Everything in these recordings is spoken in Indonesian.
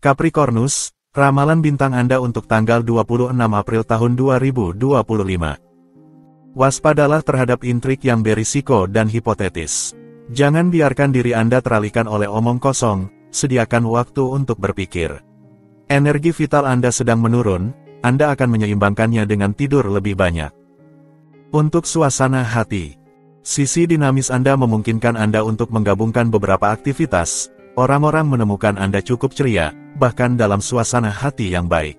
Capricornus, ramalan bintang Anda untuk tanggal 26 April tahun 2025. Waspadalah terhadap intrik yang berisiko dan hipotetis. Jangan biarkan diri Anda teralihkan oleh omong kosong, sediakan waktu untuk berpikir. Energi vital Anda sedang menurun, Anda akan menyeimbangkannya dengan tidur lebih banyak. Untuk suasana hati, sisi dinamis Anda memungkinkan Anda untuk menggabungkan beberapa aktivitas. Orang-orang menemukan Anda cukup ceria, bahkan dalam suasana hati yang baik.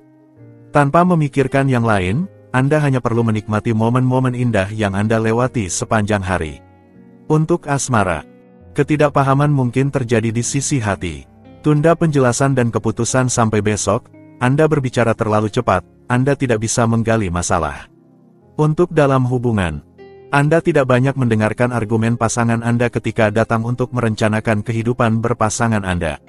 Tanpa memikirkan yang lain, Anda hanya perlu menikmati momen-momen indah yang Anda lewati sepanjang hari. Untuk asmara, ketidakpahaman mungkin terjadi di sisi hati. Tunda penjelasan dan keputusan sampai besok. Anda berbicara terlalu cepat, Anda tidak bisa menggali masalah. Untuk dalam hubungan, Anda tidak banyak mendengarkan argumen pasangan Anda ketika datang untuk merencanakan kehidupan berpasangan Anda.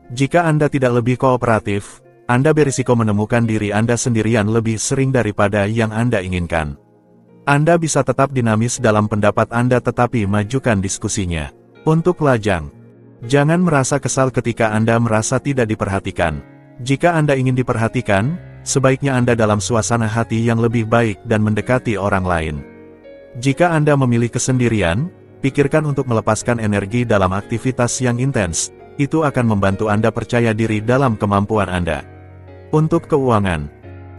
Jika Anda tidak lebih kooperatif, Anda berisiko menemukan diri Anda sendirian lebih sering daripada yang Anda inginkan. Anda bisa tetap dinamis dalam pendapat Anda tetapi majukan diskusinya. Untuk lajang, jangan merasa kesal ketika Anda merasa tidak diperhatikan. Jika Anda ingin diperhatikan, sebaiknya Anda dalam suasana hati yang lebih baik dan mendekati orang lain. Jika Anda memilih kesendirian, pikirkan untuk melepaskan energi dalam aktivitas yang intens. Itu akan membantu Anda percaya diri dalam kemampuan Anda. Untuk keuangan,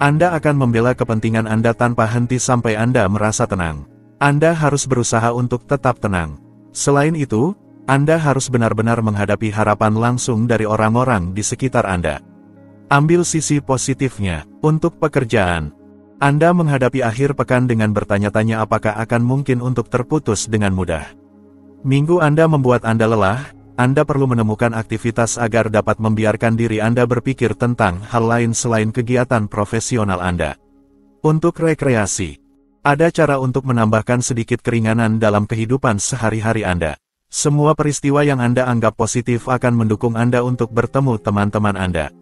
Anda akan membela kepentingan Anda tanpa henti sampai Anda merasa tenang. Anda harus berusaha untuk tetap tenang. Selain itu, Anda harus benar-benar menghadapi harapan langsung dari orang-orang di sekitar Anda. Ambil sisi positifnya. Untuk pekerjaan, Anda menghadapi akhir pekan dengan bertanya-tanya apakah akan mungkin untuk terputus dengan mudah. Minggu Anda membuat Anda lelah, Anda perlu menemukan aktivitas agar dapat membiarkan diri Anda berpikir tentang hal lain selain kegiatan profesional Anda. Untuk rekreasi, ada cara untuk menambahkan sedikit keringanan dalam kehidupan sehari-hari Anda. Semua peristiwa yang Anda anggap positif akan mendukung Anda untuk bertemu teman-teman Anda.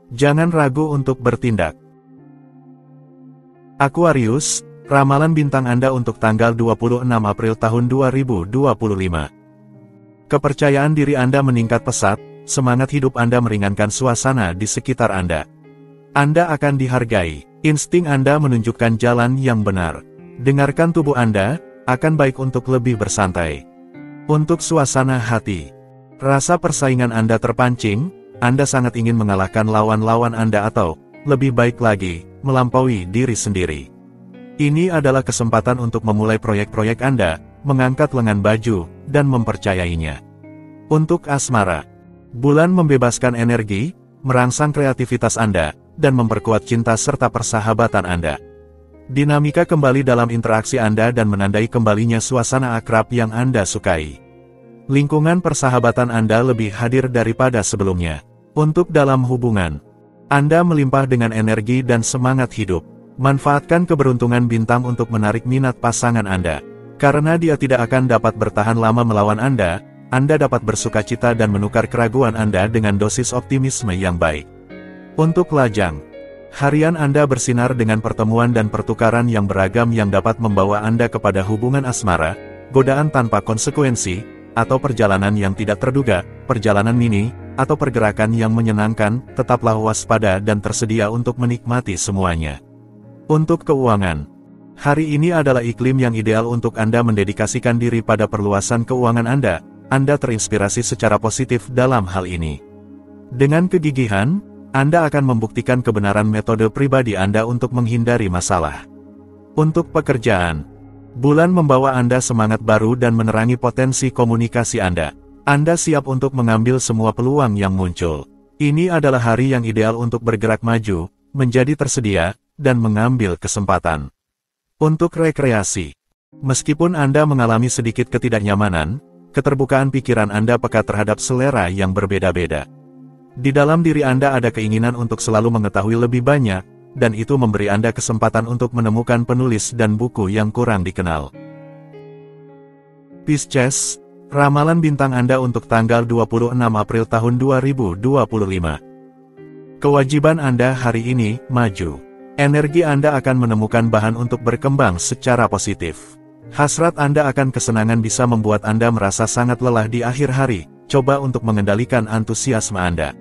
Jangan ragu untuk bertindak. Aquarius, ramalan bintang Anda untuk tanggal 26 April tahun 2025. Kepercayaan diri Anda meningkat pesat, semangat hidup Anda meringankan suasana di sekitar Anda. Anda akan dihargai, insting Anda menunjukkan jalan yang benar. Dengarkan tubuh Anda, akan baik untuk lebih bersantai. Untuk suasana hati, rasa persaingan Anda terpancing, Anda sangat ingin mengalahkan lawan-lawan Anda atau, lebih baik lagi, melampaui diri sendiri. Ini adalah kesempatan untuk memulai proyek-proyek Anda, mengangkat lengan baju, dan mempercayainya. Untuk asmara, bulan membebaskan energi, merangsang kreativitas Anda, dan memperkuat cinta serta persahabatan Anda. Dinamika kembali dalam interaksi Anda dan menandai kembalinya suasana akrab yang Anda sukai. Lingkungan persahabatan Anda lebih hadir daripada sebelumnya. Untuk dalam hubungan, Anda melimpah dengan energi dan semangat hidup. Manfaatkan keberuntungan bintang untuk menarik minat pasangan Anda. Karena dia tidak akan dapat bertahan lama melawan Anda dapat bersukacita dan menukar keraguan Anda dengan dosis optimisme yang baik. Untuk lajang, harian Anda bersinar dengan pertemuan dan pertukaran yang beragam yang dapat membawa Anda kepada hubungan asmara, godaan tanpa konsekuensi, atau perjalanan yang tidak terduga, perjalanan mini, atau pergerakan yang menyenangkan. Tetaplah waspada dan tersedia untuk menikmati semuanya. Untuk keuangan, hari ini adalah iklim yang ideal untuk Anda mendedikasikan diri pada perluasan keuangan Anda. Anda terinspirasi secara positif dalam hal ini. Dengan kegigihan, Anda akan membuktikan kebenaran metode pribadi Anda untuk menghindari masalah. Untuk pekerjaan, bulan membawa Anda semangat baru dan menerangi potensi komunikasi Anda. Anda siap untuk mengambil semua peluang yang muncul. Ini adalah hari yang ideal untuk bergerak maju, menjadi tersedia, dan mengambil kesempatan. Untuk rekreasi, meskipun Anda mengalami sedikit ketidaknyamanan, keterbukaan pikiran Anda peka terhadap selera yang berbeda-beda. Di dalam diri Anda ada keinginan untuk selalu mengetahui lebih banyak, dan itu memberi Anda kesempatan untuk menemukan penulis dan buku yang kurang dikenal. Pisces, ramalan bintang Anda untuk tanggal 26 April tahun 2025. Kewajiban Anda hari ini, maju. Energi Anda akan menemukan bahan untuk berkembang secara positif. Hasrat Anda akan kesenangan bisa membuat Anda merasa sangat lelah di akhir hari. Coba untuk mengendalikan antusiasme Anda.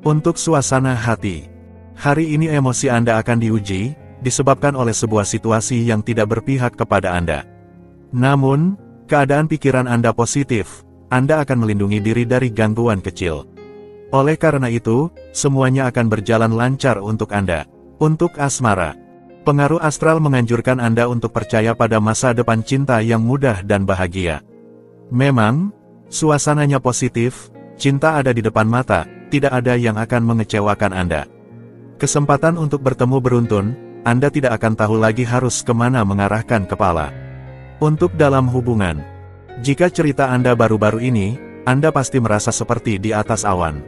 Untuk suasana hati. Hari ini emosi Anda akan diuji, disebabkan oleh sebuah situasi yang tidak berpihak kepada Anda. Namun, keadaan pikiran Anda positif, Anda akan melindungi diri dari gangguan kecil. Oleh karena itu, semuanya akan berjalan lancar untuk Anda. Untuk asmara. Pengaruh astral menganjurkan Anda untuk percaya pada masa depan cinta yang mudah dan bahagia. Memang, suasananya positif, cinta ada di depan mata, tidak ada yang akan mengecewakan Anda. Kesempatan untuk bertemu beruntun, Anda tidak akan tahu lagi harus kemana mengarahkan kepala. Untuk dalam hubungan. Jika cerita Anda baru-baru ini, Anda pasti merasa seperti di atas awan.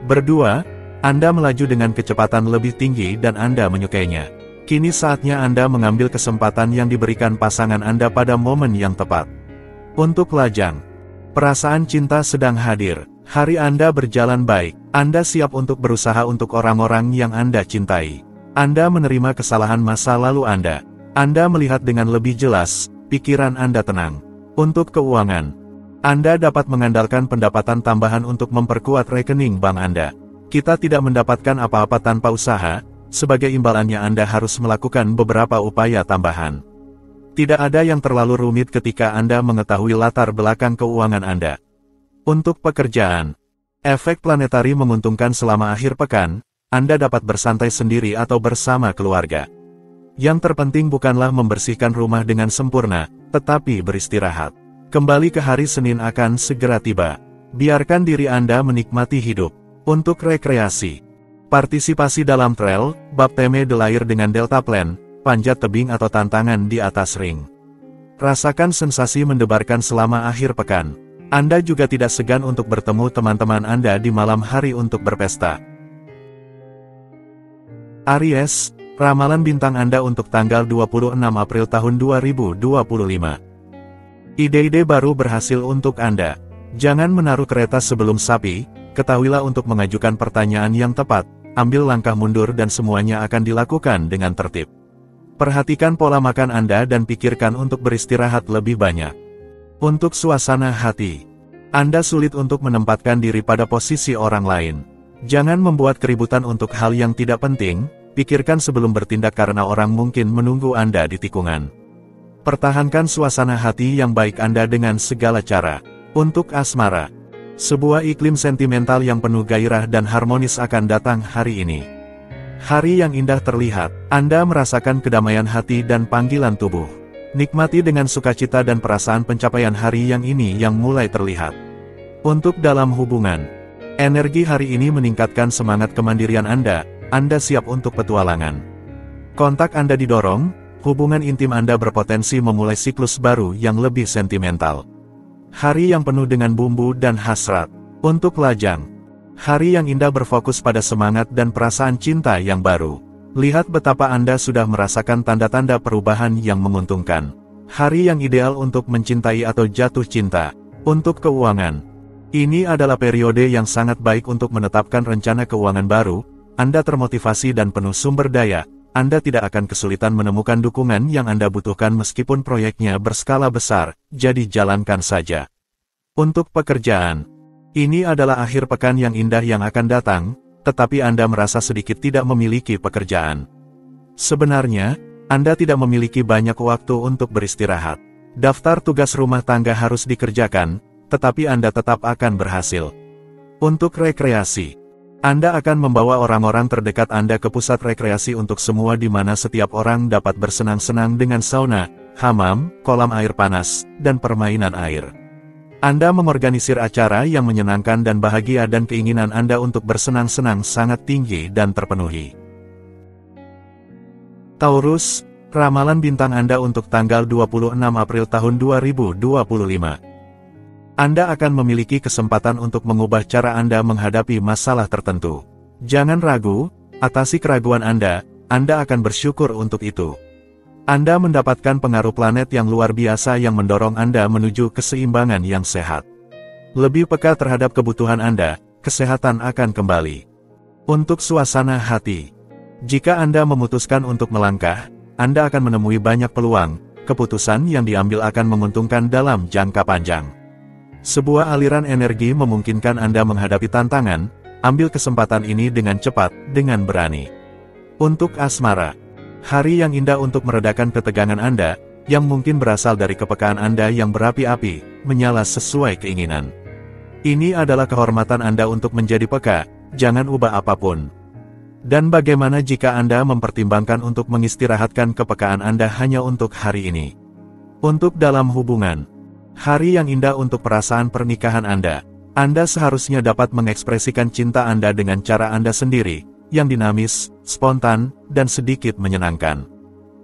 Berdua, Anda melaju dengan kecepatan lebih tinggi dan Anda menyukainya. Kini saatnya Anda mengambil kesempatan yang diberikan pasangan Anda pada momen yang tepat. Untuk lajang. Perasaan cinta sedang hadir. Hari Anda berjalan baik. Anda siap untuk berusaha untuk orang-orang yang Anda cintai. Anda menerima kesalahan masa lalu Anda. Anda melihat dengan lebih jelas, pikiran Anda tenang. Untuk keuangan. Anda dapat mengandalkan pendapatan tambahan untuk memperkuat rekening bank Anda. Kita tidak mendapatkan apa-apa tanpa usaha, sebagai imbalannya Anda harus melakukan beberapa upaya tambahan. Tidak ada yang terlalu rumit ketika Anda mengetahui latar belakang keuangan Anda. Untuk pekerjaan. Efek planetari menguntungkan selama akhir pekan, Anda dapat bersantai sendiri atau bersama keluarga. Yang terpenting bukanlah membersihkan rumah dengan sempurna, tetapi beristirahat. Kembali ke hari Senin akan segera tiba. Biarkan diri Anda menikmati hidup. Untuk rekreasi. Partisipasi dalam trail, bab teme delair dengan deltaplan, panjat tebing atau tantangan di atas ring. Rasakan sensasi mendebarkan selama akhir pekan. Anda juga tidak segan untuk bertemu teman-teman Anda di malam hari untuk berpesta. Aries, ramalan bintang Anda untuk tanggal 26 April tahun 2025. Ide-ide baru berhasil untuk Anda. Jangan menaruh kereta sebelum sapi, ketahuilah untuk mengajukan pertanyaan yang tepat, ambil langkah mundur dan semuanya akan dilakukan dengan tertib. Perhatikan pola makan Anda dan pikirkan untuk beristirahat lebih banyak. Untuk suasana hati. Anda sulit untuk menempatkan diri pada posisi orang lain. Jangan membuat keributan untuk hal yang tidak penting, pikirkan sebelum bertindak karena orang mungkin menunggu Anda di tikungan. Pertahankan suasana hati yang baik Anda dengan segala cara. Untuk asmara. Sebuah iklim sentimental yang penuh gairah dan harmonis akan datang hari ini. Hari yang indah terlihat, Anda merasakan kedamaian hati dan panggilan tubuh. Nikmati dengan sukacita dan perasaan pencapaian hari yang ini yang mulai terlihat. Untuk dalam hubungan. Energi hari ini meningkatkan semangat kemandirian Anda siap untuk petualangan. Kontak Anda didorong, hubungan intim Anda berpotensi memulai siklus baru yang lebih sentimental. Hari yang penuh dengan bumbu dan hasrat. Untuk lajang. Hari yang indah berfokus pada semangat dan perasaan cinta yang baru. Lihat betapa Anda sudah merasakan tanda-tanda perubahan yang menguntungkan. Hari yang ideal untuk mencintai atau jatuh cinta. Untuk keuangan. Ini adalah periode yang sangat baik untuk menetapkan rencana keuangan baru. Anda termotivasi dan penuh sumber daya. Anda tidak akan kesulitan menemukan dukungan yang Anda butuhkan meskipun proyeknya berskala besar, jadi jalankan saja. Untuk pekerjaan. Ini adalah akhir pekan yang indah yang akan datang, tetapi Anda merasa sedikit tidak memiliki pekerjaan. Sebenarnya, Anda tidak memiliki banyak waktu untuk beristirahat. Daftar tugas rumah tangga harus dikerjakan, tetapi Anda tetap akan berhasil. Untuk rekreasi. Anda akan membawa orang-orang terdekat Anda ke pusat rekreasi untuk semua di mana setiap orang dapat bersenang-senang dengan sauna, hamam, kolam air panas, dan permainan air. Anda mengorganisir acara yang menyenangkan dan bahagia dan keinginan Anda untuk bersenang-senang sangat tinggi dan terpenuhi. Taurus, ramalan bintang Anda untuk tanggal 26 April tahun 2025. Anda akan memiliki kesempatan untuk mengubah cara Anda menghadapi masalah tertentu. Jangan ragu, atasi keraguan Anda akan bersyukur untuk itu. Anda mendapatkan pengaruh planet yang luar biasa yang mendorong Anda menuju keseimbangan yang sehat. Lebih peka terhadap kebutuhan Anda, kesehatan akan kembali. Untuk suasana hati. Jika Anda memutuskan untuk melangkah, Anda akan menemui banyak peluang, keputusan yang diambil akan menguntungkan dalam jangka panjang. Sebuah aliran energi memungkinkan Anda menghadapi tantangan, Ambil kesempatan ini dengan cepat, dengan berani. Untuk asmara, hari yang indah untuk meredakan ketegangan Anda, yang mungkin berasal dari kepekaan Anda yang berapi-api, menyala sesuai keinginan. Ini adalah kehormatan Anda untuk menjadi peka, jangan ubah apapun. Dan bagaimana jika Anda mempertimbangkan untuk mengistirahatkan kepekaan Anda hanya untuk hari ini? Untuk dalam hubungan, hari yang indah untuk perasaan pernikahan Anda seharusnya dapat mengekspresikan cinta Anda dengan cara Anda sendiri, yang dinamis, spontan, dan sedikit menyenangkan.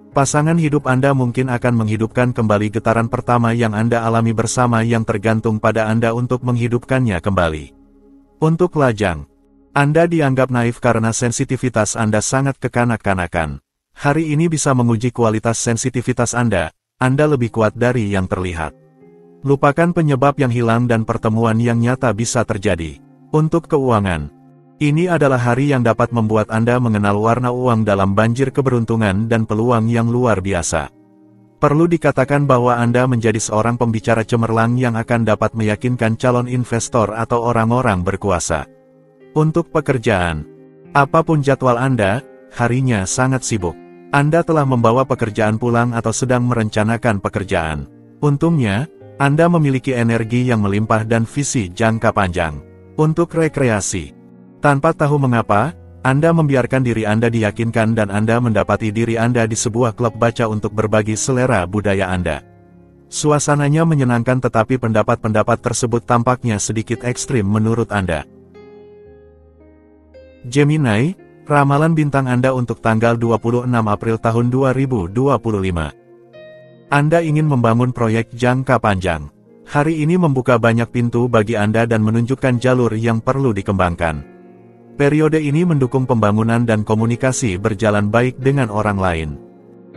Pasangan hidup Anda mungkin akan menghidupkan kembali getaran pertama yang Anda alami bersama yang tergantung pada Anda untuk menghidupkannya kembali. Untuk lajang, Anda dianggap naif karena sensitivitas Anda sangat kekanak-kanakan. Hari ini bisa menguji kualitas sensitivitas Anda lebih kuat dari yang terlihat. Lupakan penyebab yang hilang dan pertemuan yang nyata bisa terjadi. Untuk keuangan, ini adalah hari yang dapat membuat Anda mengenal warna uang dalam banjir keberuntungan dan peluang yang luar biasa. Perlu dikatakan bahwa Anda menjadi seorang pembicara cemerlang yang akan dapat meyakinkan calon investor atau orang-orang berkuasa. Untuk pekerjaan, apapun jadwal Anda, harinya sangat sibuk. Anda telah membawa pekerjaan pulang atau sedang merencanakan pekerjaan. Untungnya, Anda memiliki energi yang melimpah dan visi jangka panjang. Untuk rekreasi, tanpa tahu mengapa, Anda membiarkan diri Anda diyakinkan dan Anda mendapati diri Anda di sebuah klub baca untuk berbagi selera budaya Anda. Suasananya menyenangkan tetapi pendapat-pendapat tersebut tampaknya sedikit ekstrim menurut Anda. Gemini, ramalan bintang Anda untuk tanggal 26 April tahun 2025. Anda ingin membangun proyek jangka panjang. Hari ini membuka banyak pintu bagi Anda dan menunjukkan jalur yang perlu dikembangkan. Periode ini mendukung pembangunan dan komunikasi berjalan baik dengan orang lain.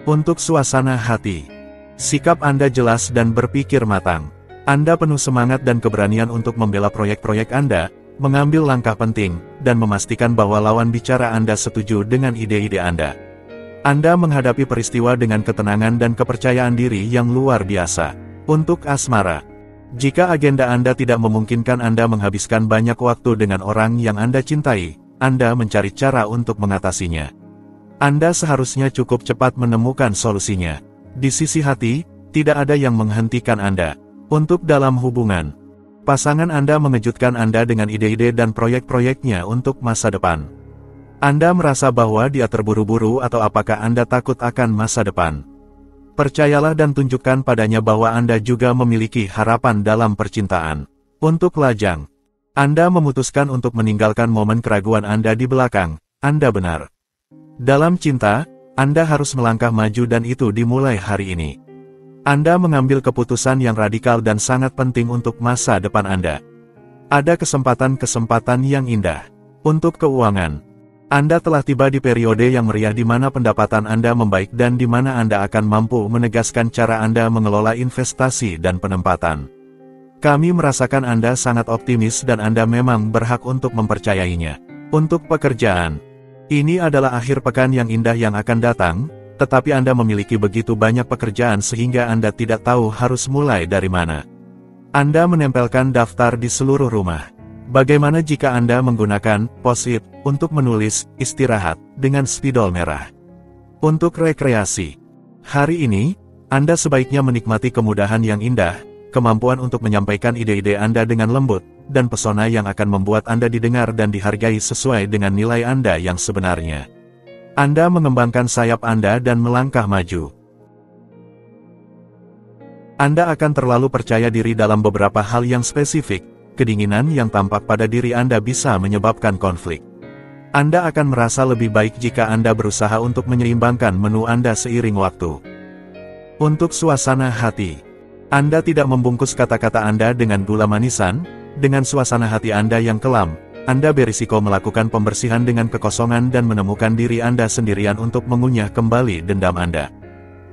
Untuk suasana hati, sikap Anda jelas dan berpikir matang. Anda penuh semangat dan keberanian untuk membela proyek-proyek Anda, mengambil langkah penting, dan memastikan bahwa lawan bicara Anda setuju dengan ide-ide Anda. Anda menghadapi peristiwa dengan ketenangan dan kepercayaan diri yang luar biasa. Untuk asmara, jika agenda Anda tidak memungkinkan Anda menghabiskan banyak waktu dengan orang yang Anda cintai, Anda mencari cara untuk mengatasinya. Anda seharusnya cukup cepat menemukan solusinya. Di sisi hati, tidak ada yang menghentikan Anda. Untuk dalam hubungan, pasangan Anda mengejutkan Anda dengan ide-ide dan proyek-proyeknya untuk masa depan. Anda merasa bahwa dia terburu-buru atau apakah Anda takut akan masa depan? Percayalah dan tunjukkan padanya bahwa Anda juga memiliki harapan dalam percintaan. Untuk lajang, Anda memutuskan untuk meninggalkan momen keraguan Anda di belakang. Anda benar. Dalam cinta, Anda harus melangkah maju dan itu dimulai hari ini. Anda mengambil keputusan yang radikal dan sangat penting untuk masa depan Anda. Ada kesempatan-kesempatan yang indah. Untuk keuangan, Anda telah tiba di periode yang meriah di mana pendapatan Anda membaik dan di mana Anda akan mampu menegaskan cara Anda mengelola investasi dan penempatan. Kami merasakan Anda sangat optimis dan Anda memang berhak untuk mempercayainya. Untuk pekerjaan, ini adalah akhir pekan yang indah yang akan datang, tetapi Anda memiliki begitu banyak pekerjaan sehingga Anda tidak tahu harus mulai dari mana. Anda menempelkan daftar di seluruh rumah. Bagaimana jika Anda menggunakan post-it untuk menulis istirahat dengan spidol merah? Untuk rekreasi, hari ini, Anda sebaiknya menikmati kemudahan yang indah, kemampuan untuk menyampaikan ide-ide Anda dengan lembut, dan pesona yang akan membuat Anda didengar dan dihargai sesuai dengan nilai Anda yang sebenarnya. Anda mengembangkan sayap Anda dan melangkah maju. Anda akan terlalu percaya diri dalam beberapa hal yang spesifik. Kedinginan yang tampak pada diri Anda bisa menyebabkan konflik. Anda akan merasa lebih baik jika Anda berusaha untuk menyeimbangkan menu Anda seiring waktu. Untuk suasana hati, Anda tidak membungkus kata-kata Anda dengan gula manisan. Dengan suasana hati Anda yang kelam, Anda berisiko melakukan pembersihan dengan kekosongan dan menemukan diri Anda sendirian untuk mengunyah kembali dendam Anda.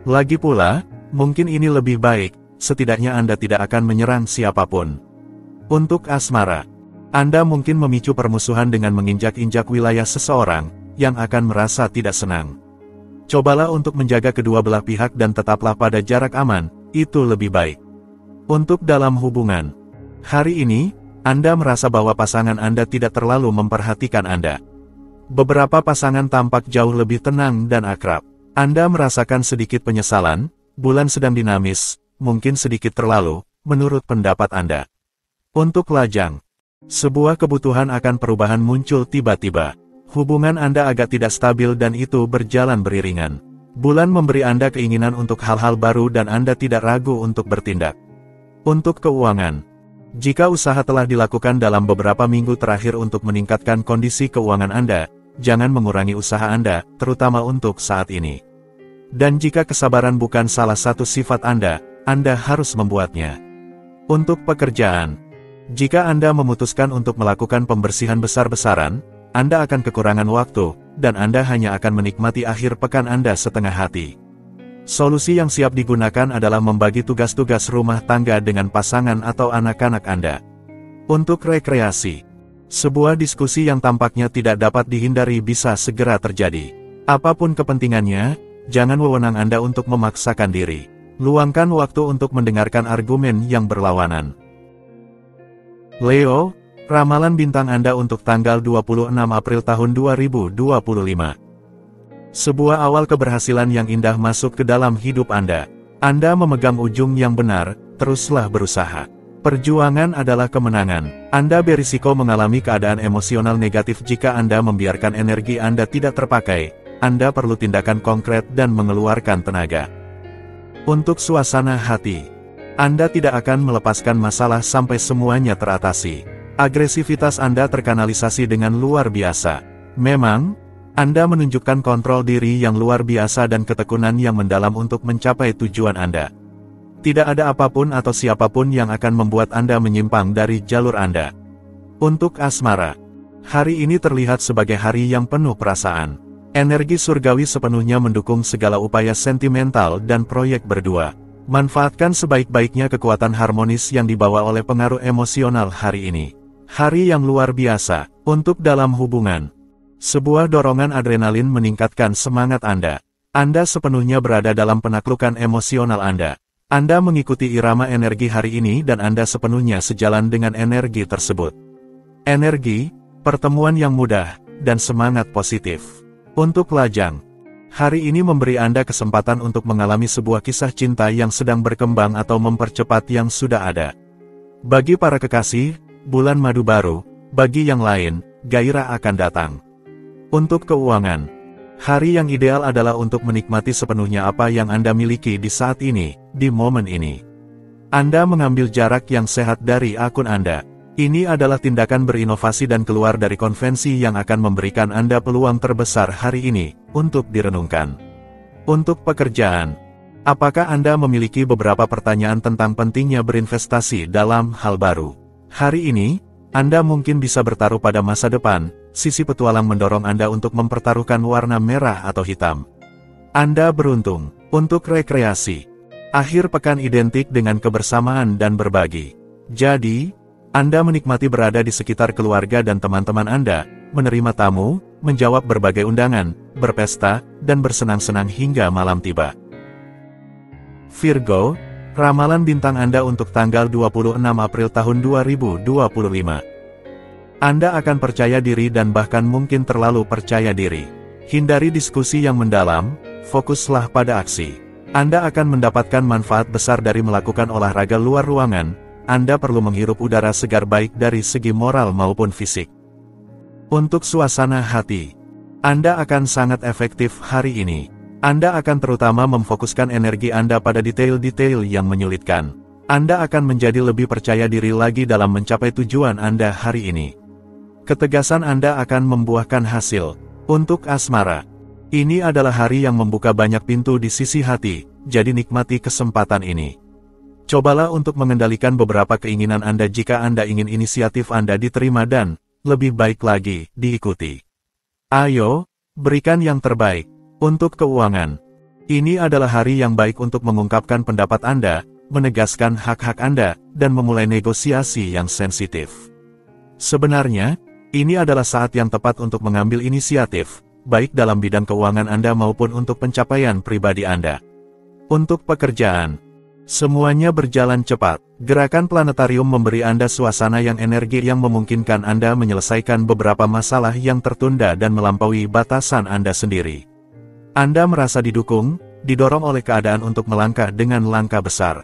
Lagi pula, mungkin ini lebih baik, setidaknya Anda tidak akan menyerang siapapun. Untuk asmara, Anda mungkin memicu permusuhan dengan menginjak-injak wilayah seseorang, yang akan merasa tidak senang. Cobalah untuk menjaga kedua belah pihak dan tetaplah pada jarak aman, itu lebih baik. Untuk dalam hubungan, hari ini, Anda merasa bahwa pasangan Anda tidak terlalu memperhatikan Anda. Beberapa pasangan tampak jauh lebih tenang dan akrab. Anda merasakan sedikit penyesalan, bulan sedang dinamis, mungkin sedikit terlalu, menurut pendapat Anda. Untuk lajang, sebuah kebutuhan akan perubahan muncul tiba-tiba. Hubungan Anda agak tidak stabil dan itu berjalan beriringan. Bulan memberi Anda keinginan untuk hal-hal baru dan Anda tidak ragu untuk bertindak. Untuk keuangan, jika usaha telah dilakukan dalam beberapa minggu terakhir untuk meningkatkan kondisi keuangan Anda, jangan mengurangi usaha Anda, terutama untuk saat ini. Dan jika kesabaran bukan salah satu sifat Anda harus membuatnya. Untuk pekerjaan, jika Anda memutuskan untuk melakukan pembersihan besar-besaran, Anda akan kekurangan waktu, dan Anda hanya akan menikmati akhir pekan Anda setengah hati. Solusi yang siap digunakan adalah membagi tugas-tugas rumah tangga dengan pasangan atau anak-anak Anda. Untuk rekreasi, sebuah diskusi yang tampaknya tidak dapat dihindari bisa segera terjadi. Apapun kepentingannya, jangan wewenang Anda untuk memaksakan diri. Luangkan waktu untuk mendengarkan argumen yang berlawanan. Leo, ramalan bintang Anda untuk tanggal 26 April tahun 2025. Sebuah awal keberhasilan yang indah masuk ke dalam hidup Anda. Anda memegang ujung yang benar, teruslah berusaha. Perjuangan adalah kemenangan. Anda berisiko mengalami keadaan emosional negatif jika Anda membiarkan energi Anda tidak terpakai. Anda perlu tindakan konkret dan mengeluarkan tenaga. Untuk suasana hati, Anda tidak akan melepaskan masalah sampai semuanya teratasi. Agresivitas Anda terkanalisasi dengan luar biasa. Memang, Anda menunjukkan kontrol diri yang luar biasa dan ketekunan yang mendalam untuk mencapai tujuan Anda. Tidak ada apapun atau siapapun yang akan membuat Anda menyimpang dari jalur Anda. Untuk asmara, hari ini terlihat sebagai hari yang penuh perasaan. Energi surgawi sepenuhnya mendukung segala upaya sentimental dan proyek berdua. Manfaatkan sebaik-baiknya kekuatan harmonis yang dibawa oleh pengaruh emosional hari ini. Hari yang luar biasa untuk dalam hubungan. Sebuah dorongan adrenalin meningkatkan semangat Anda. Anda sepenuhnya berada dalam penaklukan emosional Anda. Anda mengikuti irama energi hari ini dan Anda sepenuhnya sejalan dengan energi tersebut. Energi, pertemuan yang mudah, dan semangat positif. Untuk lajang, hari ini memberi Anda kesempatan untuk mengalami sebuah kisah cinta yang sedang berkembang atau mempercepat yang sudah ada. Bagi para kekasih, bulan madu baru, bagi yang lain, gairah akan datang. Untuk keuangan, hari yang ideal adalah untuk menikmati sepenuhnya apa yang Anda miliki di saat ini, di momen ini. Anda mengambil jarak yang sehat dari akun Anda. Ini adalah tindakan berinovasi dan keluar dari konvensi yang akan memberikan Anda peluang terbesar hari ini, untuk direnungkan. Untuk pekerjaan, apakah Anda memiliki beberapa pertanyaan tentang pentingnya berinvestasi dalam hal baru? Hari ini, Anda mungkin bisa bertaruh pada masa depan. Sisi petualang mendorong Anda untuk mempertaruhkan warna merah atau hitam. Anda beruntung. Untuk rekreasi, akhir pekan identik dengan kebersamaan dan berbagi. Jadi, Anda menikmati berada di sekitar keluarga dan teman-teman Anda, menerima tamu, menjawab berbagai undangan, berpesta, dan bersenang-senang hingga malam tiba. Virgo, ramalan bintang Anda untuk tanggal 26 April tahun 2025. Anda akan percaya diri dan bahkan mungkin terlalu percaya diri. Hindari diskusi yang mendalam, fokuslah pada aksi. Anda akan mendapatkan manfaat besar dari melakukan olahraga luar ruangan. Anda perlu menghirup udara segar baik dari segi moral maupun fisik. Untuk suasana hati, Anda akan sangat efektif hari ini. Anda akan terutama memfokuskan energi Anda pada detail-detail yang menyulitkan. Anda akan menjadi lebih percaya diri lagi dalam mencapai tujuan Anda hari ini. Ketegasan Anda akan membuahkan hasil. Untuk asmara, ini adalah hari yang membuka banyak pintu di sisi hati, jadi nikmati kesempatan ini. Cobalah untuk mengendalikan beberapa keinginan Anda jika Anda ingin inisiatif Anda diterima dan, lebih baik lagi, diikuti. Ayo, berikan yang terbaik. Untuk keuangan, ini adalah hari yang baik untuk mengungkapkan pendapat Anda, menegaskan hak-hak Anda, dan memulai negosiasi yang sensitif. Sebenarnya, ini adalah saat yang tepat untuk mengambil inisiatif, baik dalam bidang keuangan Anda maupun untuk pencapaian pribadi Anda. Untuk pekerjaan, Semuanya berjalan cepat. Gerakan planetarium memberi Anda suasana yang energi yang memungkinkan Anda menyelesaikan beberapa masalah yang tertunda dan melampaui batasan Anda sendiri. Anda merasa didukung, didorong oleh keadaan untuk melangkah dengan langkah besar.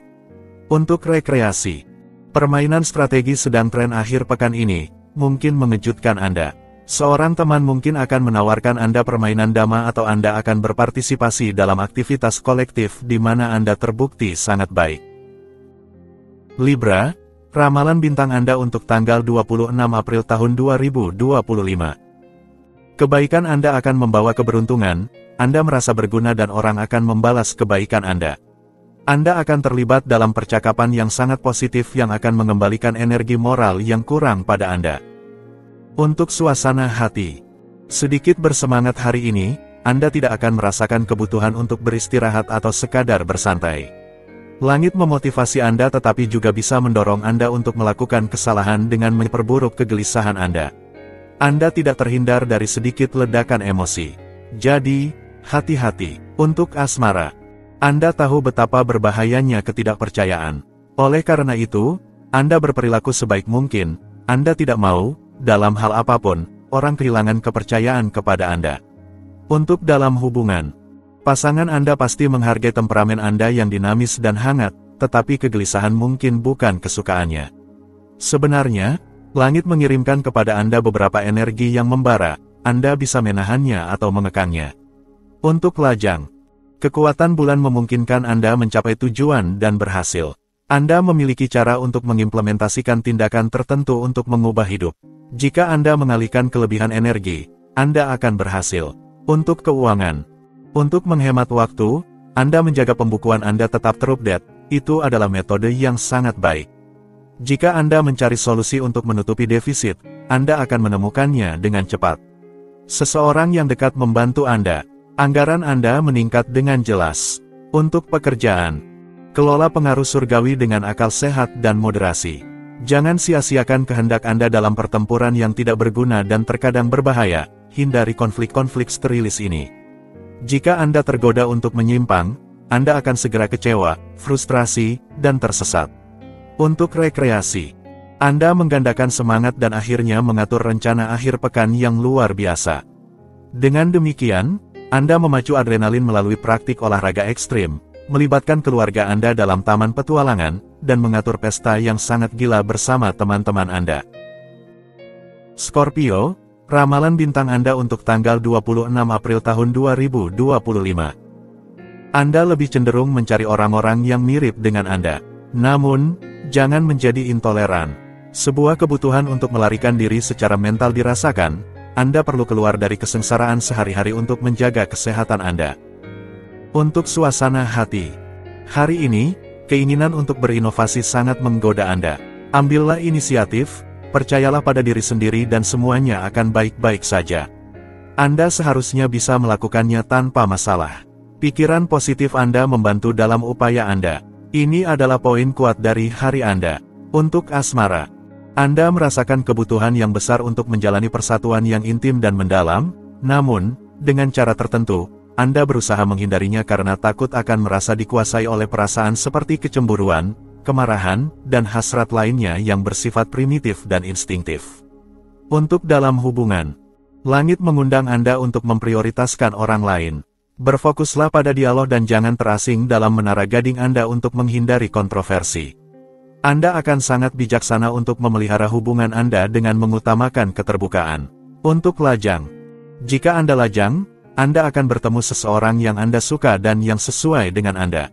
Untuk rekreasi, permainan strategi sedang tren akhir pekan ini, mungkin mengejutkan Anda. Seorang teman mungkin akan menawarkan Anda permainan dama atau Anda akan berpartisipasi dalam aktivitas kolektif di mana Anda terbukti sangat baik. Libra, ramalan bintang Anda untuk tanggal 26 April tahun 2025. Kebaikan Anda akan membawa keberuntungan, Anda merasa berguna dan orang akan membalas kebaikan Anda. Anda akan terlibat dalam percakapan yang sangat positif yang akan mengembalikan energi moral yang kurang pada Anda. Untuk suasana hati, sedikit bersemangat hari ini, Anda tidak akan merasakan kebutuhan untuk beristirahat atau sekadar bersantai. Langit memotivasi Anda tetapi juga bisa mendorong Anda untuk melakukan kesalahan dengan memperburuk kegelisahan Anda. Anda tidak terhindar dari sedikit ledakan emosi. Jadi, hati-hati. Untuk asmara, Anda tahu betapa berbahayanya ketidakpercayaan. Oleh karena itu, Anda berperilaku sebaik mungkin. Anda tidak mau, dalam hal apapun, orang kehilangan kepercayaan kepada Anda. Untuk dalam hubungan, pasangan Anda pasti menghargai temperamen Anda yang dinamis dan hangat, tetapi kegelisahan mungkin bukan kesukaannya. Sebenarnya, langit mengirimkan kepada Anda beberapa energi yang membara, Anda bisa menahannya atau mengekangnya. Untuk lajang, kekuatan bulan memungkinkan Anda mencapai tujuan dan berhasil. Anda memiliki cara untuk mengimplementasikan tindakan tertentu untuk mengubah hidup. Jika Anda mengalihkan kelebihan energi, Anda akan berhasil. Untuk keuangan, untuk menghemat waktu, Anda menjaga pembukuan Anda tetap terupdate, itu adalah metode yang sangat baik. Jika Anda mencari solusi untuk menutupi defisit, Anda akan menemukannya dengan cepat. Seseorang yang dekat membantu Anda, anggaran Anda meningkat dengan jelas. Untuk pekerjaan, kelola pengaruh surgawi dengan akal sehat dan moderasi. Jangan sia-siakan kehendak Anda dalam pertempuran yang tidak berguna dan terkadang berbahaya, hindari konflik-konflik sterilis ini. Jika Anda tergoda untuk menyimpang, Anda akan segera kecewa, frustrasi, dan tersesat. Untuk rekreasi, Anda menggandakan semangat dan akhirnya mengatur rencana akhir pekan yang luar biasa. Dengan demikian, Anda memacu adrenalin melalui praktik olahraga ekstrim, melibatkan keluarga Anda dalam taman petualangan, dan mengatur pesta yang sangat gila bersama teman-teman Anda. Scorpio, ramalan bintang Anda untuk tanggal 26 April tahun 2025. Anda lebih cenderung mencari orang-orang yang mirip dengan Anda. Namun, jangan menjadi intoleran. Sebuah kebutuhan untuk melarikan diri secara mental dirasakan, Anda perlu keluar dari kesengsaraan sehari-hari untuk menjaga kesehatan Anda. Untuk suasana hati, hari ini, keinginan untuk berinovasi sangat menggoda Anda. Ambillah inisiatif, percayalah pada diri sendiri dan semuanya akan baik-baik saja. Anda seharusnya bisa melakukannya tanpa masalah. Pikiran positif Anda membantu dalam upaya Anda. Ini adalah poin kuat dari hari Anda. Untuk asmara, Anda merasakan kebutuhan yang besar untuk menjalani persatuan yang intim dan mendalam, namun, dengan cara tertentu, Anda berusaha menghindarinya karena takut akan merasa dikuasai oleh perasaan seperti kecemburuan, kemarahan, dan hasrat lainnya yang bersifat primitif dan instingtif. Untuk dalam hubungan, langit mengundang Anda untuk memprioritaskan orang lain. Berfokuslah pada dialog dan jangan terasing dalam menara gading Anda untuk menghindari kontroversi. Anda akan sangat bijaksana untuk memelihara hubungan Anda dengan mengutamakan keterbukaan. Untuk lajang, jika Anda lajang, Anda akan bertemu seseorang yang Anda suka dan yang sesuai dengan Anda.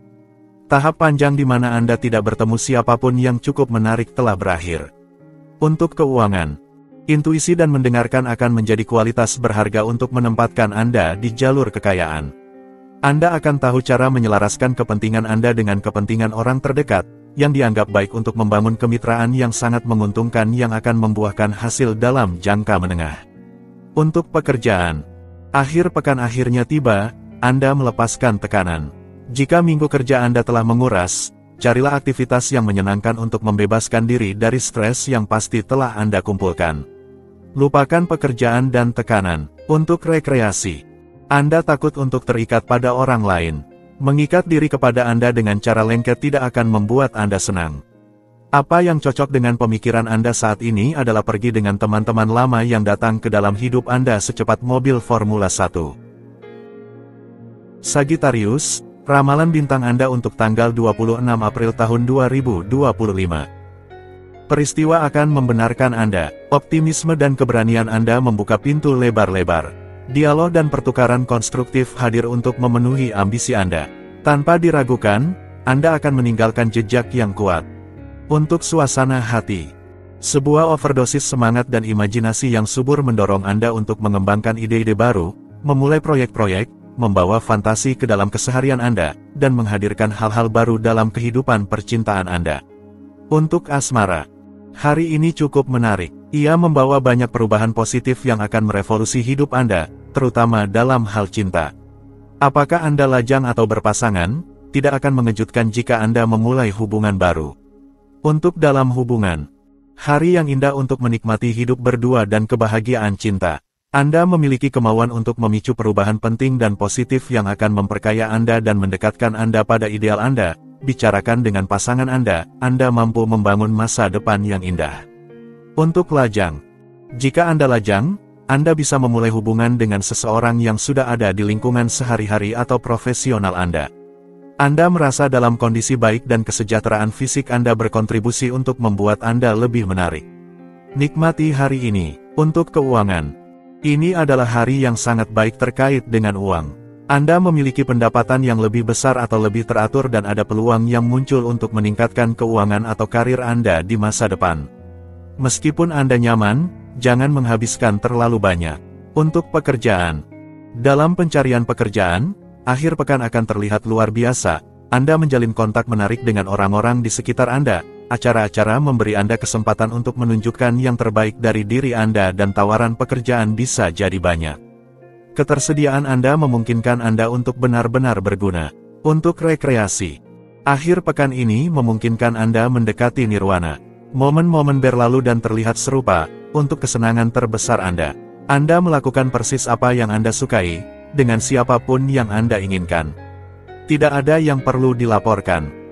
Tahap panjang di mana Anda tidak bertemu siapapun yang cukup menarik telah berakhir. Untuk keuangan, intuisi dan mendengarkan akan menjadi kualitas berharga untuk menempatkan Anda di jalur kekayaan. Anda akan tahu cara menyelaraskan kepentingan Anda dengan kepentingan orang terdekat, yang dianggap baik untuk membangun kemitraan yang sangat menguntungkan yang akan membuahkan hasil dalam jangka menengah. Untuk pekerjaan, akhir pekan akhirnya tiba, Anda melepaskan tekanan. Jika minggu kerja Anda telah menguras, carilah aktivitas yang menyenangkan untuk membebaskan diri dari stres yang pasti telah Anda kumpulkan. Lupakan pekerjaan dan tekanan. Untuk rekreasi, Anda takut untuk terikat pada orang lain. Mengikat diri kepada Anda dengan cara lengket tidak akan membuat Anda senang. Apa yang cocok dengan pemikiran Anda saat ini adalah pergi dengan teman-teman lama yang datang ke dalam hidup Anda secepat mobil Formula 1. Sagittarius, ramalan bintang Anda untuk tanggal 26 April tahun 2025. Peristiwa akan membenarkan Anda, optimisme dan keberanian Anda membuka pintu lebar-lebar. Dialog dan pertukaran konstruktif hadir untuk memenuhi ambisi Anda. Tanpa diragukan, Anda akan meninggalkan jejak yang kuat. Untuk suasana hati, sebuah overdosis semangat dan imajinasi yang subur mendorong Anda untuk mengembangkan ide-ide baru, memulai proyek-proyek, membawa fantasi ke dalam keseharian Anda, dan menghadirkan hal-hal baru dalam kehidupan percintaan Anda. Untuk asmara, hari ini cukup menarik. Ia membawa banyak perubahan positif yang akan merevolusi hidup Anda, terutama dalam hal cinta. Apakah Anda lajang atau berpasangan? Tidak akan mengejutkan jika Anda memulai hubungan baru. Untuk dalam hubungan, hari yang indah untuk menikmati hidup berdua dan kebahagiaan cinta. Anda memiliki kemauan untuk memicu perubahan penting dan positif yang akan memperkaya Anda dan mendekatkan Anda pada ideal Anda. Bicarakan dengan pasangan Anda mampu membangun masa depan yang indah. Untuk lajang, jika Anda lajang, Anda bisa memulai hubungan dengan seseorang yang sudah ada di lingkungan sehari-hari atau profesional Anda. Anda merasa dalam kondisi baik dan kesejahteraan fisik Anda berkontribusi untuk membuat Anda lebih menarik. Nikmati hari ini. Untuk keuangan, ini adalah hari yang sangat baik terkait dengan uang. Anda memiliki pendapatan yang lebih besar atau lebih teratur dan ada peluang yang muncul untuk meningkatkan keuangan atau karir Anda di masa depan. Meskipun Anda nyaman, jangan menghabiskan terlalu banyak. Untuk pekerjaan, dalam pencarian pekerjaan, akhir pekan akan terlihat luar biasa. Anda menjalin kontak menarik dengan orang-orang di sekitar Anda. Acara-acara memberi Anda kesempatan untuk menunjukkan yang terbaik dari diri Anda dan tawaran pekerjaan bisa jadi banyak. Ketersediaan Anda memungkinkan Anda untuk benar-benar berguna. Untuk rekreasi, akhir pekan ini memungkinkan Anda mendekati nirwana. Momen-momen berlalu dan terlihat serupa, untuk kesenangan terbesar Anda. Anda melakukan persis apa yang Anda sukai, dengan siapapun yang Anda inginkan. Tidak ada yang perlu dilaporkan.